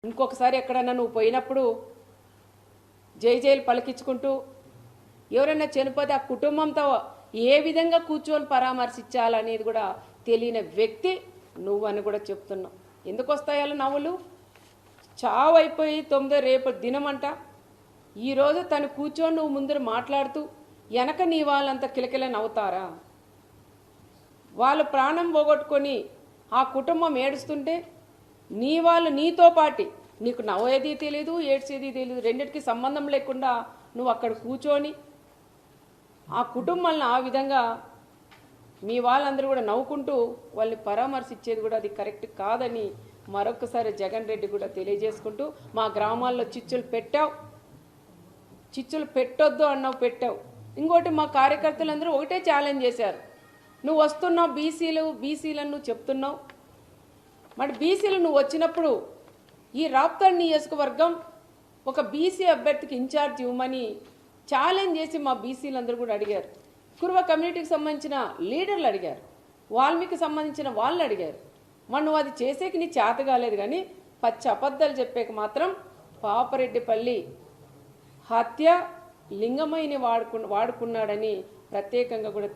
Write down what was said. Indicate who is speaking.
Speaker 1: ఇంకొకసారి ఎక్కడన్నా నువ్వు పోయినప్పుడు జై జైలు పలికించుకుంటూ ఎవరైనా చనిపోతే ఆ కుటుంబంతో ఏ విధంగా కూర్చొని పరామర్శించాలనేది కూడా తెలియని వ్యక్తి నువ్వని కూడా చెప్తున్నావు. ఎందుకు వస్తాయాలు నవ్వులు? చావు అయిపోయి 9 రేపు దినమంట. ఈరోజు తను కూర్చొని నువ్వు ముందర మాట్లాడుతూ వెనక నీ వాళ్ళంతా కిలకిల నవ్వుతారా? వాళ్ళు ప్రాణం పోగొట్టుకొని ఆ కుటుంబం ఏడుస్తుంటే నీ వాళ్ళు నీతో పాటి నీకు నవ్వేది తెలియదు, ఏడ్చేది తెలియదు, రెండింటికి సంబంధం లేకుండా నువ్వు అక్కడ కూర్చొని ఆ కుటుంబాలను ఆ విధంగా మీ వాళ్ళందరూ కూడా నవ్వుకుంటూ వాళ్ళని పరామర్శించేది కూడా అది కరెక్ట్ కాదని మరొకసారి జగన్ రెడ్డి కూడా తెలియజేసుకుంటూ, మా గ్రామాల్లో చిచ్చులు పెట్టావు, చిచ్చులు పెట్టొద్దు అన్నావు, పెట్టావు. ఇంకోటి మా కార్యకర్తలందరూ ఒకటే ఛాలెంజ్ చేశారు, నువ్వు వస్తున్నావు బీసీలను నువ్వు చెప్తున్నావు, మరి బీసీలు నువ్వు వచ్చినప్పుడు ఈ రాప్తాడ్ నియోజకవర్గం ఒక బీసీ అభ్యర్థికి ఇన్ఛార్జ్ ఇవ్వమని ఛాలెంజ్ చేసి మా బీసీలందరూ కూడా అడిగారు. కురువ కమ్యూనిటీకి సంబంధించిన లీడర్లు అడిగారు, వాల్మీకి సంబంధించిన వాళ్ళు అడిగారు. మరి నువ్వు అది చేసేకి నీ చేత కాలేదు, కానీ పచ్చి అబద్ధాలు చెప్పేకి మాత్రం పాపరెడ్డిపల్లి హత్య లింగమయ్యని వాడుకున్నాడని ప్రత్యేకంగా కూడా